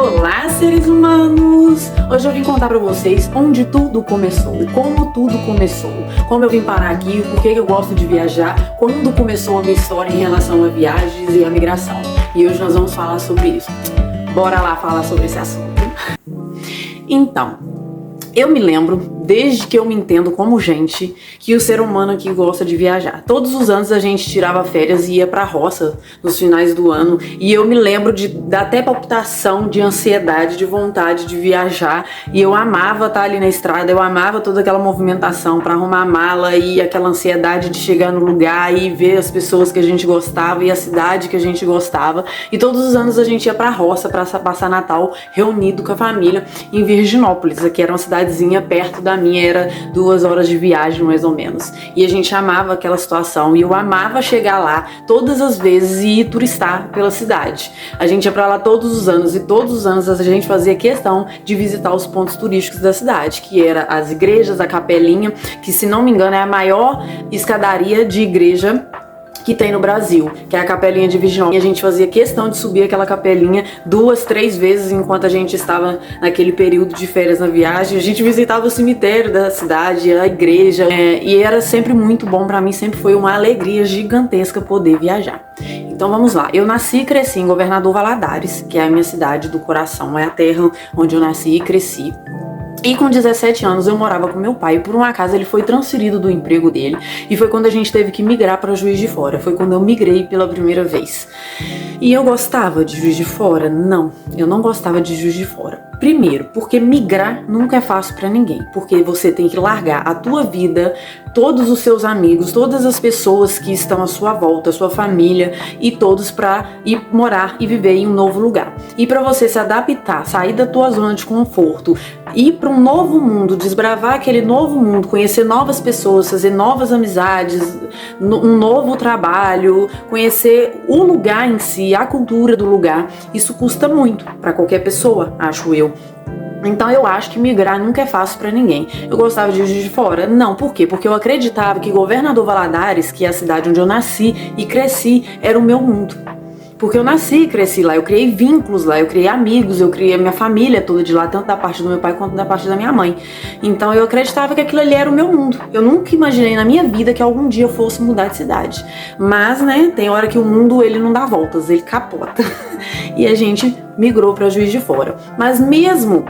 Olá, seres humanos! Hoje eu vim contar pra vocês onde tudo começou, como tudo começou, como eu vim parar aqui, por que eu gosto de viajar, quando começou a minha história em relação a viagens e a migração. E hoje nós vamos falar sobre isso. Bora lá falar sobre esse assunto. Então, eu me lembro, desde que eu me entendo como gente, que o ser humano aqui gosta de viajar. Todos os anos a gente tirava férias e ia pra roça nos finais do ano. E eu me lembro da até palpitação, de ansiedade, de vontade de viajar. E eu amava estar ali na estrada, eu amava toda aquela movimentação pra arrumar a mala e aquela ansiedade de chegar no lugar e ver as pessoas que a gente gostava e a cidade que a gente gostava. E todos os anos a gente ia pra roça pra passar Natal reunido com a família em Virginópolis, que era uma cidadezinha perto da minha, era 2 horas de viagem mais ou menos. E a gente amava aquela situação e eu amava chegar lá todas as vezes e ir turistar pela cidade. A gente ia pra lá todos os anos e todos os anos a gente fazia questão de visitar os pontos turísticos da cidade, que era as igrejas, a capelinha, que se não me engano é a maior escadaria de igreja que tem no Brasil, que é a Capelinha de Virginópolis. E a gente fazia questão de subir aquela capelinha 2, 3 vezes enquanto a gente estava naquele período de férias na viagem. A gente visitava o cemitério da cidade, a igreja, e era sempre muito bom pra mim, sempre foi uma alegria gigantesca poder viajar. Então vamos lá, eu nasci e cresci em Governador Valadares, que é a minha cidade do coração, é a terra onde eu nasci e cresci. E com 17 anos eu morava com meu pai e por um acaso ele foi transferido do emprego dele e foi quando a gente teve que migrar para Juiz de Fora, foi quando eu migrei pela primeira vez. E eu gostava de Juiz de Fora? Não, eu não gostava de Juiz de Fora. Primeiro, porque migrar nunca é fácil pra ninguém, porque você tem que largar a tua vida, todos os seus amigos, todas as pessoas que estão à sua volta, a sua família e todos pra ir morar e viver em um novo lugar. E pra você se adaptar, sair da tua zona de conforto, ir pra um novo mundo, desbravar aquele novo mundo, conhecer novas pessoas, fazer novas amizades, um novo trabalho, conhecer o lugar em si, a cultura do lugar, isso custa muito pra qualquer pessoa, acho eu. Então eu acho que migrar nunca é fácil pra ninguém. Eu gostava de Juiz de Fora? Não, por quê? Porque eu acreditava que Governador Valadares, que é a cidade onde eu nasci e cresci, era o meu mundo. Porque eu nasci e cresci lá, eu criei vínculos lá, eu criei amigos, eu criei a minha família toda de lá, tanto da parte do meu pai quanto da parte da minha mãe. Então eu acreditava que aquilo ali era o meu mundo. Eu nunca imaginei na minha vida que algum dia eu fosse mudar de cidade. Mas, né, tem hora que o mundo, ele não dá voltas, ele capota. E a gente migrou pra Juiz de Fora. Mas mesmo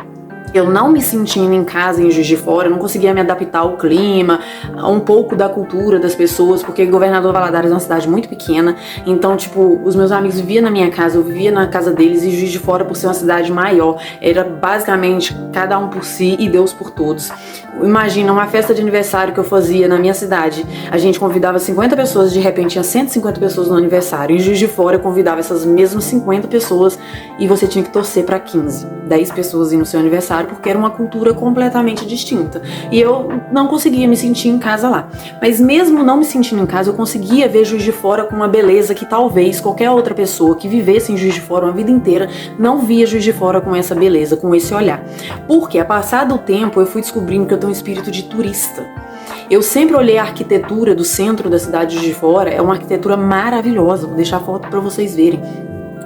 eu não me sentindo em casa em Juiz de Fora, eu não conseguia me adaptar ao clima, a um pouco da cultura das pessoas, porque Governador Valadares é uma cidade muito pequena, então, tipo, os meus amigos viviam na minha casa, eu vivia na casa deles, e Juiz de Fora, por ser uma cidade maior, era basicamente cada um por si e Deus por todos. Imagina uma festa de aniversário que eu fazia na minha cidade, a gente convidava 50 pessoas, de repente tinha 150 pessoas no aniversário, em Juiz de Fora eu convidava essas mesmas 50 pessoas e você tinha que torcer pra 15, 10 pessoas ir no seu aniversário, porque era uma cultura completamente distinta. E eu não conseguia me sentir em casa lá. Mas mesmo não me sentindo em casa, eu conseguia ver Juiz de Fora com uma beleza que talvez qualquer outra pessoa que vivesse em Juiz de Fora uma vida inteira não via Juiz de Fora com essa beleza, com esse olhar. Porque, a passar do tempo, eu fui descobrindo que eu tenho um espírito de turista. Eu sempre olhei a arquitetura do centro da cidade de Juiz de Fora, é uma arquitetura maravilhosa, vou deixar a foto para vocês verem.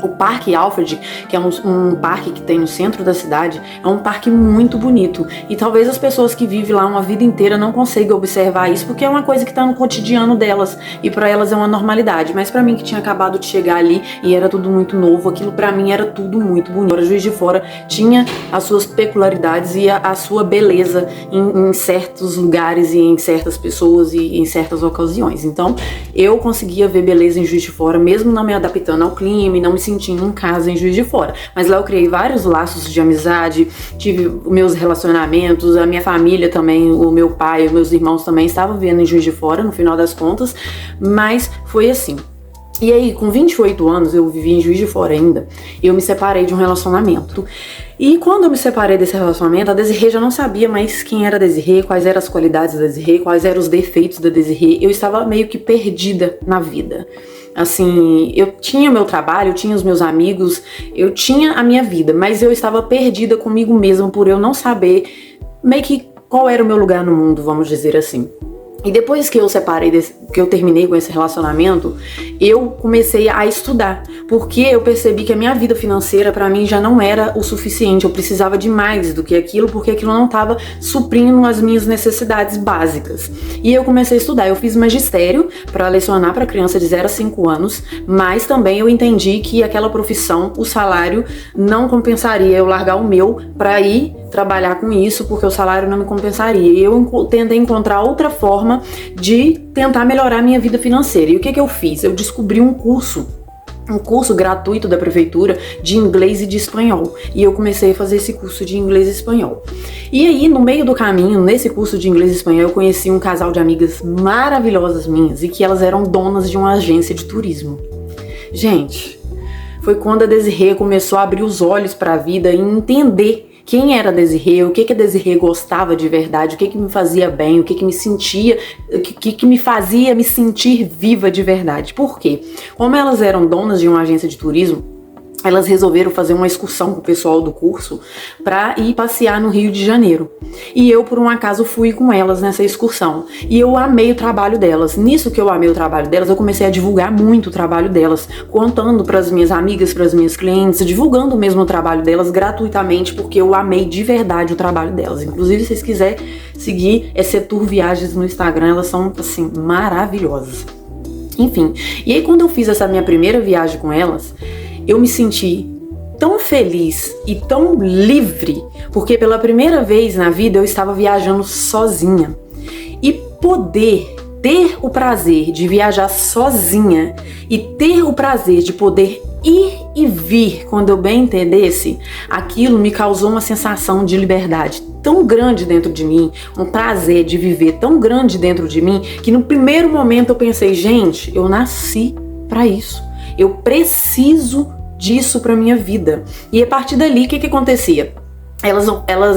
O Parque Alfred, que é um parque que tem no centro da cidade, é um parque muito bonito. E talvez as pessoas que vivem lá uma vida inteira não consigam observar isso, porque é uma coisa que está no cotidiano delas. E para elas é uma normalidade. Mas para mim, que tinha acabado de chegar ali e era tudo muito novo, aquilo para mim era tudo muito bonito. Agora, Juiz de Fora tinha as suas peculiaridades e a sua beleza em certos lugares e em certas pessoas e em certas ocasiões. Então, eu conseguia ver beleza em Juiz de Fora, mesmo não me adaptando ao clima e não me sentindo em casa em Juiz de Fora. Mas lá eu criei vários laços de amizade, tive meus relacionamentos, a minha família também, o meu pai, os meus irmãos também estavam vivendo em Juiz de Fora, no final das contas, mas foi assim. E aí, com 28 anos, eu vivi em Juiz de Fora ainda, eu me separei de um relacionamento. E quando eu me separei desse relacionamento, a Desirê já não sabia mais quem era a Desirê, quais eram as qualidades da Desirê, quais eram os defeitos da Desirê. Eu estava meio que perdida na vida. Assim, eu tinha o meu trabalho, eu tinha os meus amigos, eu tinha a minha vida, mas eu estava perdida comigo mesma por eu não saber meio que qual era o meu lugar no mundo, vamos dizer assim. E depois que eu que eu terminei com esse relacionamento, eu comecei a estudar, porque eu percebi que a minha vida financeira pra mim já não era o suficiente, eu precisava de mais do que aquilo, porque aquilo não estava suprindo as minhas necessidades básicas. E eu comecei a estudar, eu fiz magistério para lecionar para criança de 0 a 5 anos, mas também eu entendi que aquela profissão, o salário não compensaria eu largar o meu para ir trabalhar com isso, porque o salário não me compensaria. E eu tentei encontrar outra forma de tentar melhorar a minha vida financeira. E o que eu fiz? Eu descobri um curso gratuito da prefeitura de inglês e de espanhol. E eu comecei a fazer esse curso de inglês e espanhol. E aí, no meio do caminho, nesse curso de inglês e espanhol, eu conheci um casal de amigas maravilhosas minhas e que elas eram donas de uma agência de turismo. Gente, foi quando a Desirê começou a abrir os olhos para a vida e entender quem era a Desirê, o que a Desirê gostava de verdade, o que me fazia bem, o que me sentia, o que me fazia me sentir viva de verdade. Por quê? Como elas eram donas de uma agência de turismo, elas resolveram fazer uma excursão com o pessoal do curso para ir passear no Rio de Janeiro. E eu, por um acaso, fui com elas nessa excursão. E eu amei o trabalho delas. Nisso que eu amei o trabalho delas, eu comecei a divulgar muito o trabalho delas, contando para as minhas amigas, para as minhas clientes, divulgando mesmo o trabalho delas gratuitamente, porque eu amei de verdade o trabalho delas. Inclusive, se vocês quiserem seguir Tour Viagens no Instagram, elas são, assim, maravilhosas. Enfim, e aí quando eu fiz essa minha primeira viagem com elas, eu me senti tão feliz e tão livre, porque pela primeira vez na vida eu estava viajando sozinha. E poder ter o prazer de viajar sozinha e ter o prazer de poder ir e vir quando eu bem entendesse, aquilo me causou uma sensação de liberdade tão grande dentro de mim, um prazer de viver tão grande dentro de mim, que no primeiro momento eu pensei, gente, eu nasci para isso. Eu preciso disso pra minha vida. E a partir dali, o que acontecia?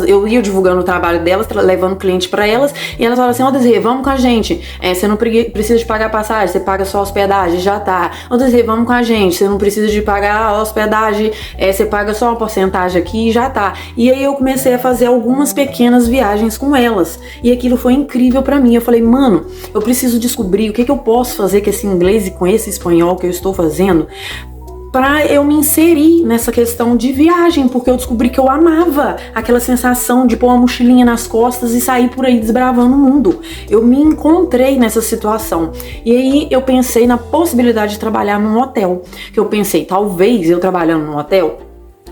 Eu ia divulgando o trabalho delas, levando cliente pra elas, e elas falavam assim, ó Desirê, vamos com a gente, você não precisa de pagar passagem, você paga só a hospedagem, já tá. Ó Desirê, vamos com a gente, você não precisa de pagar a hospedagem, você paga só uma porcentagem aqui e já tá. E aí eu comecei a fazer algumas pequenas viagens com elas, e aquilo foi incrível pra mim. Eu falei, mano, eu preciso descobrir o que eu posso fazer com esse inglês e com esse espanhol que eu estou fazendo, pra eu me inserir nessa questão de viagem, porque eu descobri que eu amava aquela sensação de pôr uma mochilinha nas costas e sair por aí desbravando o mundo. Eu me encontrei nessa situação. E aí eu pensei na possibilidade de trabalhar num hotel. Que eu pensei, talvez eu trabalhando num hotel,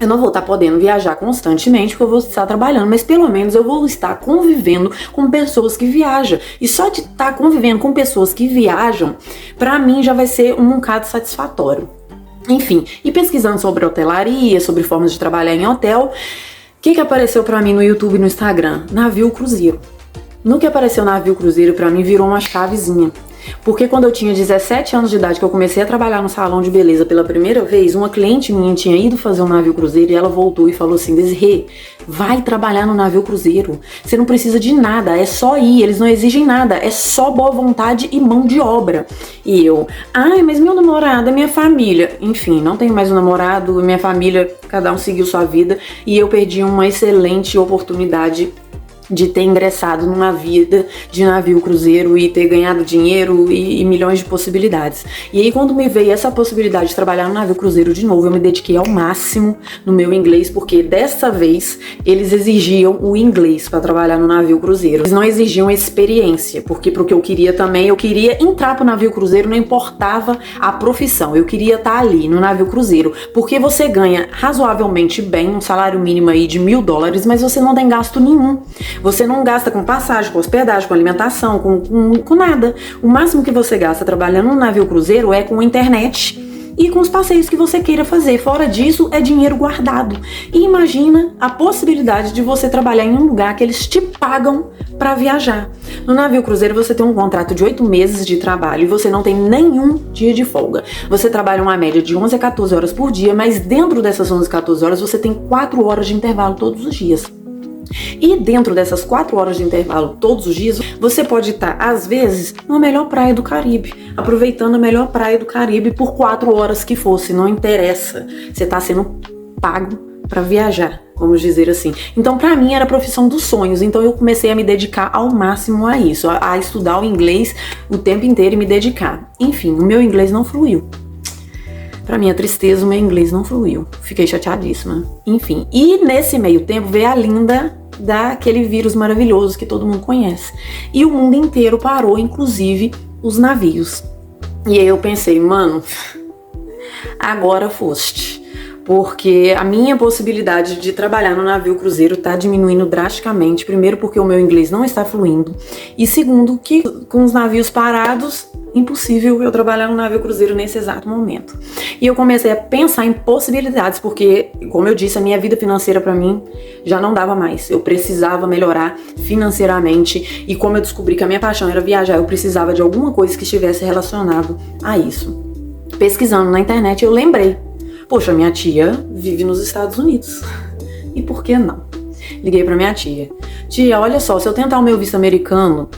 eu não vou estar podendo viajar constantemente, porque eu vou estar trabalhando, mas pelo menos eu vou estar convivendo com pessoas que viajam. E só de estar convivendo com pessoas que viajam, pra mim já vai ser um bocado satisfatório. Enfim, e pesquisando sobre hotelaria, sobre formas de trabalhar em hotel, o que apareceu pra mim no YouTube e no Instagram? Navio cruzeiro. No que apareceu navio cruzeiro pra mim virou uma chavezinha. Porque quando eu tinha 17 anos de idade, que eu comecei a trabalhar no salão de beleza pela primeira vez, uma cliente minha tinha ido fazer um navio cruzeiro e ela voltou e falou assim, Desirê, vai trabalhar no navio cruzeiro, você não precisa de nada, é só ir, eles não exigem nada, é só boa vontade e mão de obra. E eu, ai, mas meu namorado, minha família, enfim, não tenho mais um namorado, minha família, cada um seguiu sua vida, e eu perdi uma excelente oportunidade de ter ingressado numa vida de navio cruzeiro e ter ganhado dinheiro e milhões de possibilidades. E aí quando me veio essa possibilidade de trabalhar no navio cruzeiro de novo, eu me dediquei ao máximo no meu inglês, porque dessa vez eles exigiam o inglês para trabalhar no navio cruzeiro. Eles não exigiam experiência, porque pro que eu queria também, eu queria entrar pro navio cruzeiro, não importava a profissão, eu queria estar ali no navio cruzeiro, porque você ganha razoavelmente bem, um salário mínimo aí de $1.000, mas você não tem gasto nenhum. Você não gasta com passagem, com hospedagem, com alimentação, com nada. O máximo que você gasta trabalhando no navio cruzeiro é com internet e com os passeios que você queira fazer. Fora disso, é dinheiro guardado. E imagina a possibilidade de você trabalhar em um lugar que eles te pagam para viajar. No navio cruzeiro você tem um contrato de 8 meses de trabalho e você não tem nenhum dia de folga. Você trabalha uma média de 11 a 14 horas por dia, mas dentro dessas 11 a 14 horas você tem 4 horas de intervalo todos os dias. E dentro dessas 4 horas de intervalo todos os dias, você pode estar, às vezes, na melhor praia do Caribe, aproveitando a melhor praia do Caribe por 4 horas que fosse, não interessa. Você está sendo pago para viajar, vamos dizer assim. Então, para mim, era a profissão dos sonhos. Então, eu comecei a me dedicar ao máximo a isso, a estudar o inglês o tempo inteiro e me dedicar. Enfim, o meu inglês não fluiu. Pra minha tristeza, o meu inglês não fluiu. Fiquei chateadíssima. Enfim, e nesse meio tempo veio a linda daquele vírus maravilhoso que todo mundo conhece. E o mundo inteiro parou, inclusive os navios. E aí eu pensei, mano, agora foste. Porque a minha possibilidade de trabalhar no navio cruzeiro tá diminuindo drasticamente. Primeiro porque o meu inglês não está fluindo. E segundo que com os navios parados, impossível eu trabalhar no navio cruzeiro nesse exato momento. E eu comecei a pensar em possibilidades, porque, como eu disse, a minha vida financeira pra mim já não dava mais. Eu precisava melhorar financeiramente. E como eu descobri que a minha paixão era viajar, eu precisava de alguma coisa que estivesse relacionado a isso. Pesquisando na internet, eu lembrei. Poxa, minha tia vive nos Estados Unidos. E por que não? Liguei pra minha tia. Tia, olha só, se eu tentar o meu visto americano,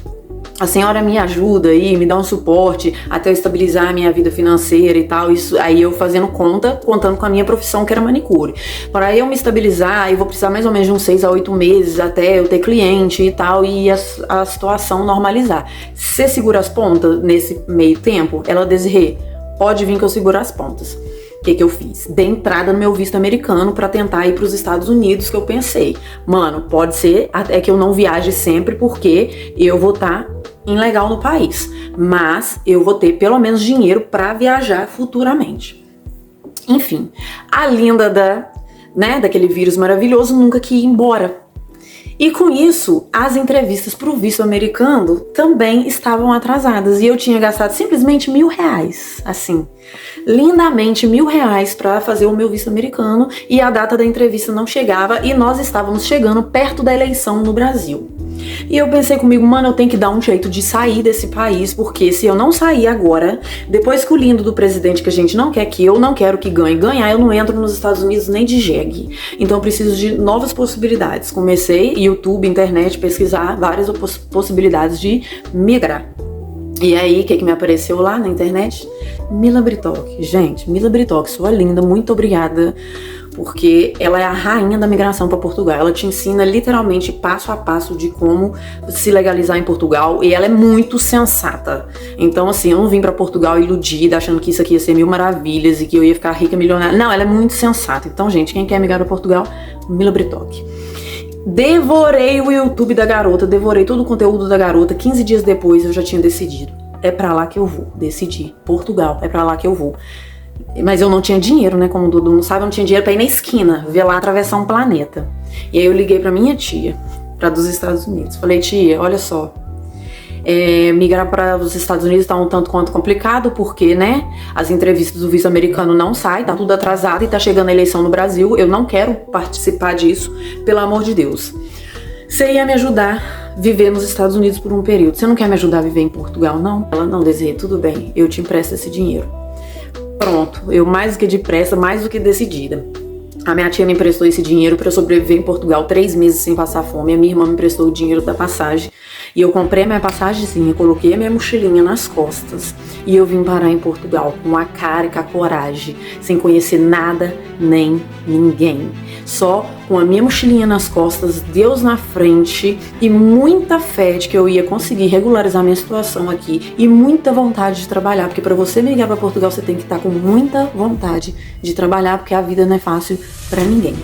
a senhora me ajuda aí, me dá um suporte até eu estabilizar a minha vida financeira e tal. Isso aí eu fazendo conta, contando com a minha profissão, que era manicure. Para eu me estabilizar, eu vou precisar mais ou menos de uns 6 a 8 meses até eu ter cliente e tal, e a situação normalizar. Você segura as pontas nesse meio tempo? Ela Desirê, pode vir que eu seguro as pontas. O que eu fiz? Dei entrada no meu visto americano pra tentar ir pros Estados Unidos, que eu pensei, mano, pode ser até que eu não viaje sempre, porque eu vou estar ilegal no país, mas eu vou ter pelo menos dinheiro pra viajar futuramente. Enfim, a linda daquele vírus maravilhoso nunca quis ir embora. E com isso, as entrevistas pro visto americano também estavam atrasadas. E eu tinha gastado simplesmente R$1.000, assim, lindamente R$1.000 para fazer o meu visto americano. E a data da entrevista não chegava e nós estávamos chegando perto da eleição no Brasil. E eu pensei comigo, mano, eu tenho que dar um jeito de sair desse país, porque se eu não sair agora, depois que o lindo do presidente, que a gente não quer que eu não quero que ganhar, eu não entro nos Estados Unidos nem de jegue. Então eu preciso de novas possibilidades. Comecei, YouTube, internet, pesquisar várias possibilidades de migrar. E aí, o que me apareceu lá na internet? Mila Britoque. Gente, Mila Britoque, sua linda, muito obrigada, porque ela é a rainha da migração para Portugal. Ela te ensina literalmente passo a passo de como se legalizar em Portugal, e ela é muito sensata. Então, assim, eu não vim para Portugal iludida, achando que isso aqui ia ser mil maravilhas e que eu ia ficar rica, milionária. Não, ela é muito sensata. Então, gente, quem quer migrar para Portugal, Mila Britoque. Devorei o YouTube da garota, devorei todo o conteúdo da garota. 15 dias depois eu já tinha decidido. É pra lá que eu vou. Decidi. Portugal, é pra lá que eu vou. Mas eu não tinha dinheiro, né? Como o Dudu não sabe, eu não tinha dinheiro pra ir na esquina, ver lá atravessar um planeta. E aí eu liguei pra minha tia, pra dos Estados Unidos. Falei, tia, olha só. Migrar para os Estados Unidos tá um tanto quanto complicado, porque, né, as entrevistas do visto americano não saem, tá tudo atrasado e tá chegando a eleição no Brasil, eu não quero participar disso, pelo amor de Deus. Você ia me ajudar a viver nos Estados Unidos por um período, você não quer me ajudar a viver em Portugal, não? Ela, não, Desirê, tudo bem, eu te empresto esse dinheiro. Pronto, eu mais do que depressa, mais do que decidida. A minha tia me emprestou esse dinheiro para eu sobreviver em Portugal 3 meses sem passar fome. A minha irmã me emprestou o dinheiro da passagem. E eu comprei a minha passagemzinha, coloquei a minha mochilinha nas costas. E eu vim parar em Portugal com a cara e com a coragem, sem conhecer nada nem ninguém. Só com a minha mochilinha nas costas, Deus na frente e muita fé de que eu ia conseguir regularizar minha situação aqui. E muita vontade de trabalhar, porque para você migrar para Portugal você tem que estar com muita vontade de trabalhar, porque a vida não é fácil para ninguém.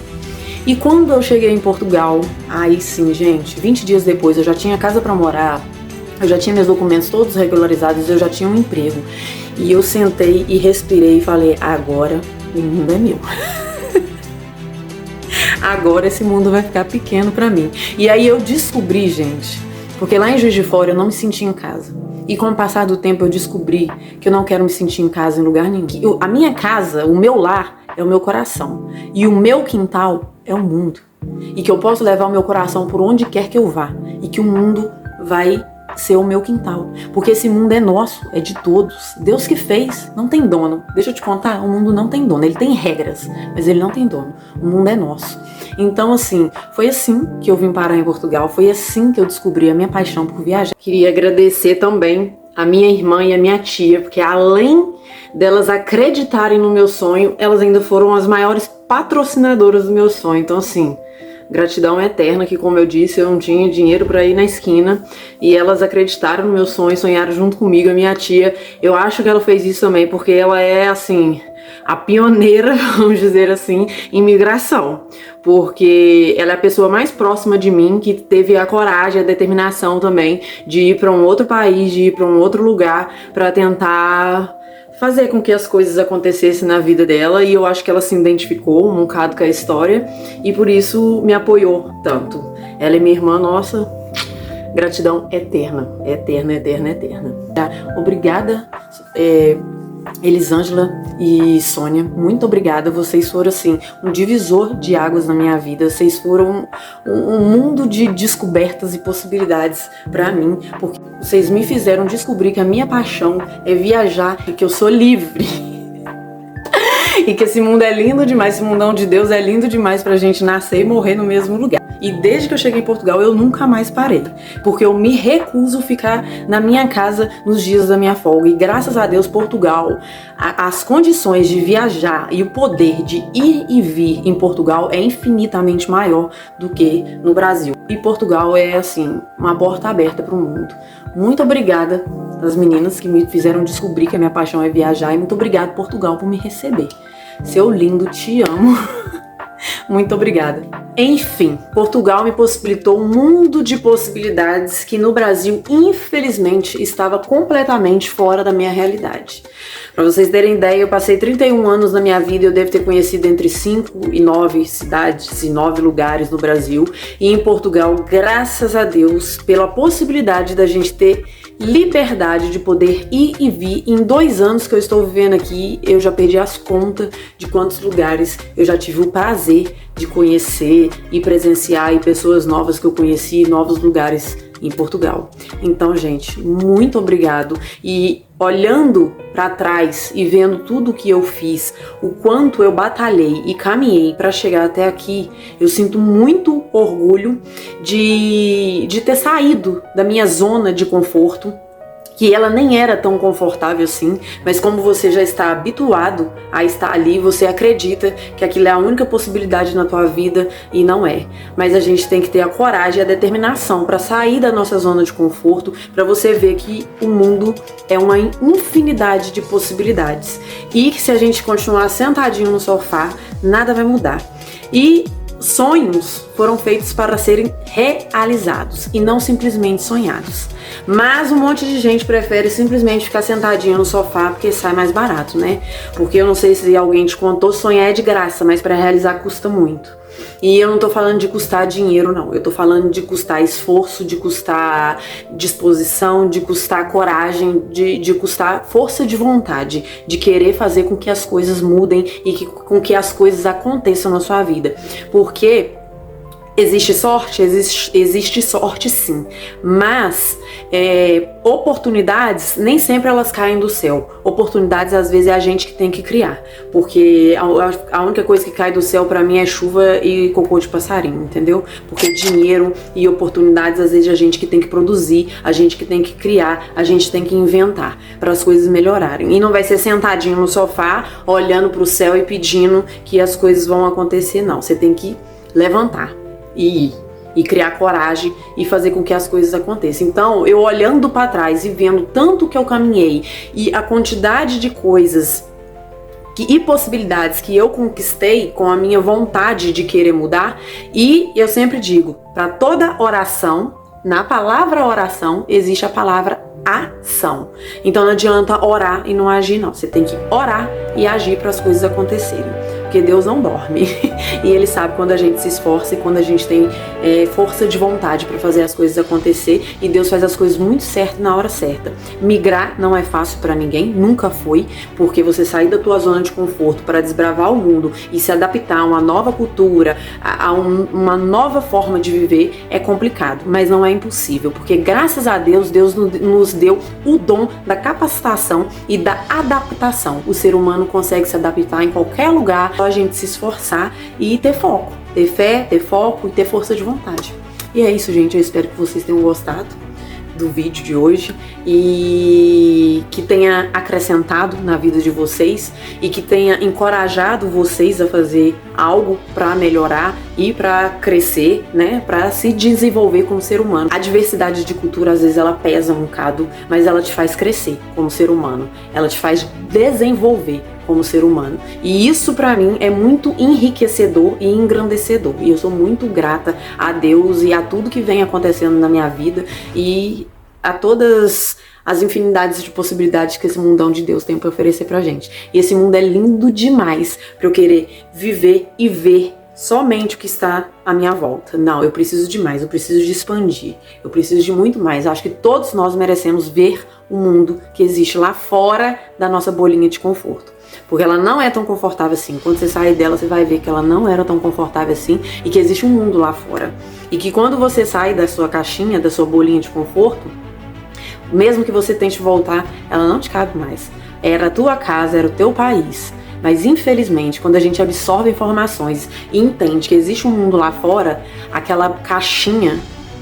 E quando eu cheguei em Portugal, aí sim, gente, 20 dias depois eu já tinha casa pra morar, eu já tinha meus documentos todos regularizados, eu já tinha um emprego. E eu sentei e respirei e falei, agora o mundo é meu. Agora esse mundo vai ficar pequeno pra mim. E aí eu descobri, gente, porque lá em Juiz de Fora eu não me sentia em casa. E com o passar do tempo eu descobri que eu não quero me sentir em casa em lugar nenhum. A minha casa, o meu lar, é o meu coração. E o meu quintal é o mundo. E que eu posso levar o meu coração por onde quer que eu vá. E que o mundo vai ser o meu quintal. Porque esse mundo é nosso, é de todos. Deus que fez, não tem dono. Deixa eu te contar, o mundo não tem dono. Ele tem regras, mas ele não tem dono. O mundo é nosso. Então, assim, foi assim que eu vim parar em Portugal. Foi assim que eu descobri a minha paixão por viajar. Queria agradecer também a minha irmã e a minha tia, porque além delas acreditarem no meu sonho, elas ainda foram as maiores patrocinadoras do meu sonho. Então, assim, gratidão eterna, que como eu disse, eu não tinha dinheiro para ir na esquina e elas acreditaram no meu sonho, sonharam junto comigo. A minha tia, eu acho que ela fez isso também porque ela é, assim, a pioneira, vamos dizer assim, em migração, porque ela é a pessoa mais próxima de mim que teve a coragem, a determinação também de ir para um outro país, de ir para um outro lugar para tentar fazer com que as coisas acontecessem na vida dela, e eu acho que ela se identificou um bocado com a história e por isso me apoiou tanto. Ela é minha irmã, nossa, gratidão eterna, eterna, eterna, eterna. Obrigada, Elisângela e Sônia, muito obrigada. Vocês foram, assim, um divisor de águas na minha vida. Vocês foram um mundo de descobertas e possibilidades pra mim, porque vocês me fizeram descobrir que a minha paixão é viajar e que eu sou livre. E que esse mundo é lindo demais, esse mundão de Deus é lindo demais pra gente nascer e morrer no mesmo lugar. E desde que eu cheguei em Portugal, eu nunca mais parei, porque eu me recuso a ficar na minha casa nos dias da minha folga. E graças a Deus, Portugal, as condições de viajar e o poder de ir e vir em Portugal é infinitamente maior do que no Brasil. E Portugal é, assim, uma porta aberta para o mundo. Muito obrigada às meninas que me fizeram descobrir que a minha paixão é viajar, e muito obrigada, Portugal, por me receber. Seu lindo, te amo. Muito obrigada. Enfim, Portugal me possibilitou um mundo de possibilidades que no Brasil, infelizmente, estava completamente fora da minha realidade. Para vocês terem ideia, eu passei 31 anos na minha vida e eu devo ter conhecido entre 5 e 9 cidades e 9 lugares no Brasil. E em Portugal, graças a Deus, pela possibilidade da gente ter liberdade de poder ir e vir. Em 2 anos que eu estou vivendo aqui, eu já perdi as contas de quantos lugares eu já tive o prazer de conhecer e presenciar, e pessoas novas que eu conheci, novos lugares em Portugal. Então, gente, muito obrigado. E olhando para trás e vendo tudo que eu fiz, o quanto eu batalhei e caminhei para chegar até aqui, eu sinto muito orgulho de ter saído da minha zona de conforto, que ela nem era tão confortável assim, mas como você já está habituado a estar ali, você acredita que aquilo é a única possibilidade na tua vida, e não é. Mas a gente tem que ter a coragem e a determinação para sair da nossa zona de conforto, para você ver que o mundo é uma infinidade de possibilidades, e que se a gente continuar sentadinho no sofá, nada vai mudar. E sonhos foram feitos para serem realizados e não simplesmente sonhados. Mas um monte de gente prefere simplesmente ficar sentadinho no sofá porque sai mais barato, né? Porque eu não sei se alguém te contou, sonhar é de graça, mas para realizar custa muito. E eu não tô falando de custar dinheiro, não. Eu tô falando de custar esforço, de custar disposição, de custar coragem, de custar força de vontade, de querer fazer com que as coisas mudem e com que as coisas aconteçam na sua vida. Porque existe sorte? Existe sorte, sim. Mas oportunidades, nem sempre elas caem do céu. Oportunidades, às vezes, é a gente que tem que criar. Porque a única coisa que cai do céu pra mim é chuva e cocô de passarinho, entendeu? Porque dinheiro e oportunidades, às vezes, é a gente que tem que produzir, a gente que tem que criar, a gente tem que inventar para as coisas melhorarem. E não vai ser sentadinho no sofá, olhando pro céu e pedindo que as coisas vão acontecer, não. Você tem que levantar e ir, e criar coragem e fazer com que as coisas aconteçam. Então, eu olhando para trás e vendo tanto que eu caminhei e a quantidade de coisas e possibilidades que eu conquistei com a minha vontade de querer mudar, e eu sempre digo, para toda oração, na palavra oração, existe a palavra ação. Então não adianta orar e não agir, não. Você tem que orar e agir para as coisas acontecerem. Porque Deus não dorme e Ele sabe quando a gente se esforça e quando a gente tem força de vontade para fazer as coisas acontecer, e Deus faz as coisas muito certas na hora certa. Migrar não é fácil para ninguém, nunca foi, porque você sair da tua zona de conforto para desbravar o mundo e se adaptar a uma nova cultura, a uma nova forma de viver é complicado, mas não é impossível, porque graças a Deus, Deus nos deu o dom da capacitação e da adaptação. O ser humano consegue se adaptar em qualquer lugar, a gente se esforçar e ter foco, ter fé, ter foco e ter força de vontade. E é isso, gente. Eu espero que vocês tenham gostado do vídeo de hoje e que tenha acrescentado na vida de vocês e que tenha encorajado vocês a fazer algo para melhorar e para crescer, né, para se desenvolver como ser humano. A diversidade de cultura às vezes ela pesa um bocado, mas ela te faz crescer como ser humano, ela te faz desenvolver como ser humano. E isso para mim é muito enriquecedor e engrandecedor. E eu sou muito grata a Deus e a tudo que vem acontecendo na minha vida e a todas as infinidades de possibilidades que esse mundão de Deus tem para oferecer pra gente. E esse mundo é lindo demais para eu querer viver e ver somente o que está à minha volta. Não, eu preciso de mais, eu preciso de expandir, eu preciso de muito mais. Eu acho que todos nós merecemos ver o mundo que existe lá fora da nossa bolinha de conforto. Porque ela não é tão confortável assim. Quando você sair dela, você vai ver que ela não era tão confortável assim e que existe um mundo lá fora. E que quando você sai da sua caixinha, da sua bolinha de conforto, mesmo que você tente voltar, ela não te cabe mais. Era a tua casa, era o teu país. Mas infelizmente, quando a gente absorve informações e entende que existe um mundo lá fora, aquela caixinha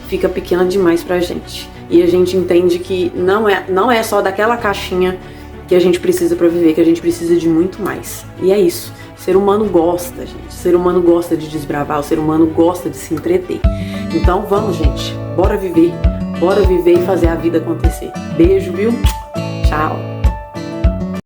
fica pequena demais pra gente. E a gente entende que não é só daquela caixinha que a gente precisa pra viver, que a gente precisa de muito mais. E é isso. O ser humano gosta, gente. O ser humano gosta de desbravar, o ser humano gosta de se entreter. Então vamos, gente. Bora viver e fazer a vida acontecer. Beijo, viu? Tchau.